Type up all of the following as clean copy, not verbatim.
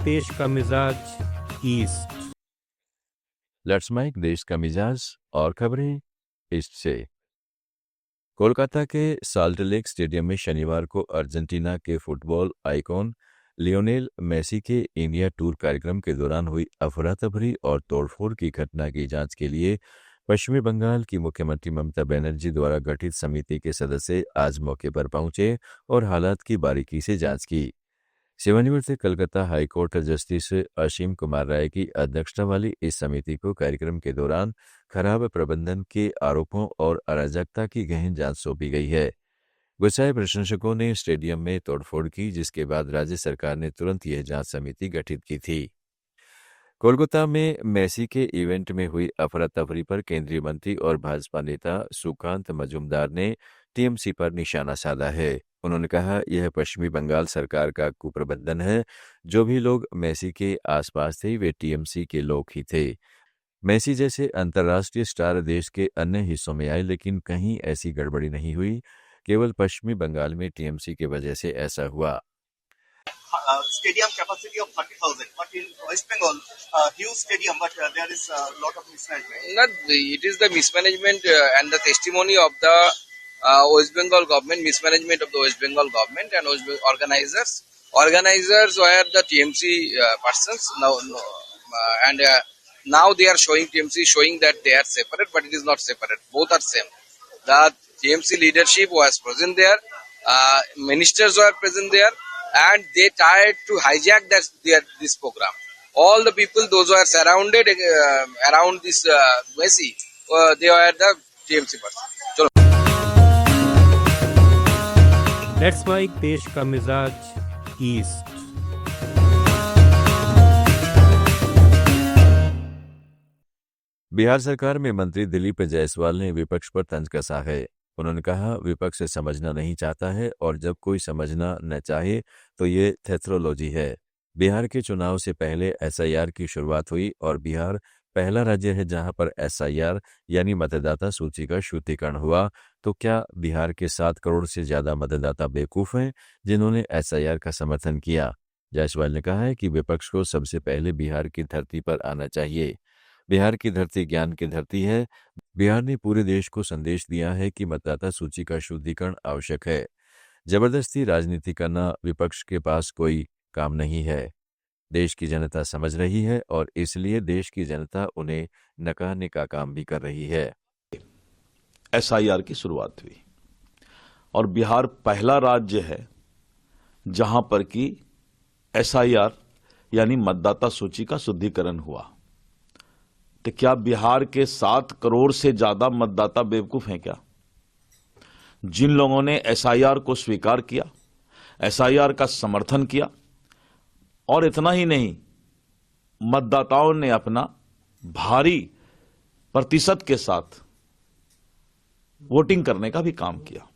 देश का मिजाज ईस्ट। लेट्स माइक देश का मिजाज और खबरें ईस्ट से। कोलकाता के साल्ट लेक स्टेडियम में शनिवार को अर्जेंटीना के फुटबॉल आइकॉन लियोनेल मेसी के इंडिया टूर कार्यक्रम के दौरान हुई अफरा-तफरी और तोड़फोड़ की घटना की जांच के लिए पश्चिमी बंगाल की मुख्यमंत्री ममता बनर्जी द्वारा गठित समिति के सदस्य आज मौके पर पहुंचे और हालात की बारीकी से जांच की। सेवानिवृत्त कलकत्ता हाईकोर्ट जस्टिस असीम कुमार राय की अध्यक्षता वाली इस समिति को कार्यक्रम के दौरान खराब प्रबंधन के आरोपों और अराजकता की गहन जांच सौंपी गई है। गुस्साए प्रशंसकों ने स्टेडियम में तोड़फोड़ की, जिसके बाद राज्य सरकार ने तुरंत यह जांच समिति गठित की थी। कोलकाता में मेसी के इवेंट में हुई अफरा-तफरी पर केंद्रीय मंत्री और भाजपा नेता सुकांत मजूमदार ने टीएमसी पर निशाना साधा है। उन्होंने कहा, यह पश्चिमी बंगाल सरकार का कुप्रबंधन है। जो भी लोग मेसी के आसपास थे वे टीएमसी के लोग ही थे। मेसी जैसे अंतर्राष्ट्रीय स्टार देश के अन्य हिस्सों में आए, लेकिन कहीं ऐसी गड़बड़ी नहीं हुई। केवल पश्चिमी बंगाल में टीएमसी की वजह से ऐसा हुआ। Stadium capacity of 30,000, but in West Bengal, huge stadium, but there is a lot of mismanagement. It is the mismanagement and the testimony of the West Bengal government, mismanagement of the West Bengal government and West Bengal organizers. Organizers were the TMC persons and now they are showing TMC showing that they are separate, but it is not separate. Both are same. The TMC leadership was present there, ministers were present there, and they tried to hijack this program. All the people, those who are surrounded around this Messi, they were the TMC person. Let's mic देश का मिजाज east. Bihar सरकार में मंत्री दिलीप जायसवाल ने विपक्ष पर तंज कसा है। उन्होंने कहा, विपक्ष समझना नहीं चाहता है और जब कोई समझना न चाहे तो ये थेथरोलॉजी है। बिहार के चुनाव से पहले एसआईआर की शुरुआत हुई और बिहार पहला राज्य है जहां पर एसआईआर यानी मतदाता सूची का शुद्धिकरण हुआ। तो क्या बिहार के 7 करोड़ से ज्यादा मतदाता बेवकूफ हैं जिन्होंने एसआईआर का समर्थन किया? जायसवाल ने कहा है कि विपक्ष को सबसे पहले बिहार की धरती पर आना चाहिए। बिहार की धरती ज्ञान की धरती है। बिहार ने पूरे देश को संदेश दिया है कि मतदाता सूची का शुद्धिकरण आवश्यक है। जबरदस्ती राजनीति करना विपक्ष के पास कोई काम नहीं है। देश की जनता समझ रही है और इसलिए देश की जनता उन्हें नकारने का काम भी कर रही है। एसआईआर की शुरुआत हुई और बिहार पहला राज्य है जहां पर कि एसआईआर यानी मतदाता सूची का शुद्धिकरण हुआ। तो क्या बिहार के 7 करोड़ से ज्यादा मतदाता बेवकूफ हैं क्या? जिन लोगों ने एसआईआर को स्वीकार किया, एसआईआर का समर्थन किया और इतना ही नहीं, मतदाताओं ने अपना भारी प्रतिशत के साथ वोटिंग करने का भी काम किया।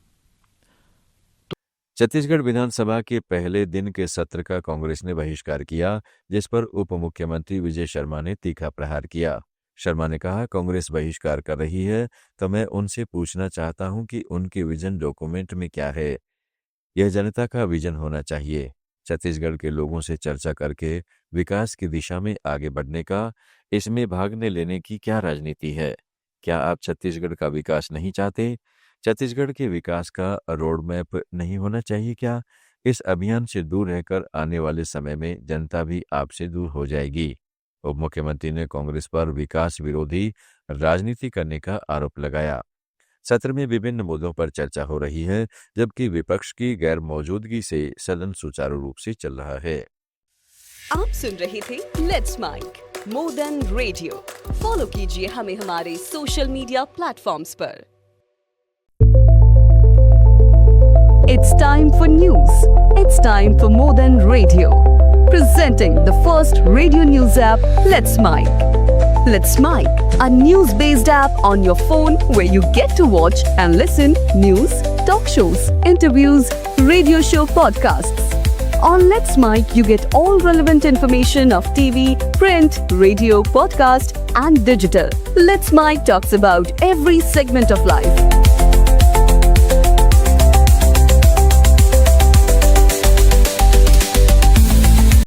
छत्तीसगढ़ विधानसभा के पहले दिन के सत्र का कांग्रेस ने बहिष्कार किया, जिस पर उप मुख्यमंत्री विजय शर्मा ने तीखा प्रहार किया। शर्मा ने कहा, कांग्रेस बहिष्कार कर रही है तो मैं उनसे पूछना चाहता हूं कि उनके विजन डॉक्यूमेंट में क्या है। यह जनता का विजन होना चाहिए। छत्तीसगढ़ के लोगों से चर्चा करके विकास की दिशा में आगे बढ़ने का, इसमें भागने लेने की क्या राजनीति है? क्या आप छत्तीसगढ़ का विकास नहीं चाहते? छत्तीसगढ़ के विकास का रोड मैप नहीं होना चाहिए क्या? इस अभियान से दूर रहकर आने वाले समय में जनता भी आपसे दूर हो जाएगी। उप मुख्यमंत्री ने कांग्रेस पर विकास विरोधी राजनीति करने का आरोप लगाया। सत्र में विभिन्न मुद्दों पर चर्चा हो रही है, जबकि विपक्ष की गैर मौजूदगी से सदन सुचारू रूप से चल रहा है। आप सुन रहे थे let's mic more than radio. Follow कीजिए हमें हमारे सोशल मीडिया प्लेटफॉर्म्स पर। It's time for news. It's time for more than radio. Presenting the first radio news app, Let's Mic. Let's Mic, a news-based app on your phone where you get to watch and listen news, talk shows, interviews, radio show podcasts. On Let's Mic, you get all relevant information of TV, print, radio, podcast, and digital. Let's Mic talks about every segment of life.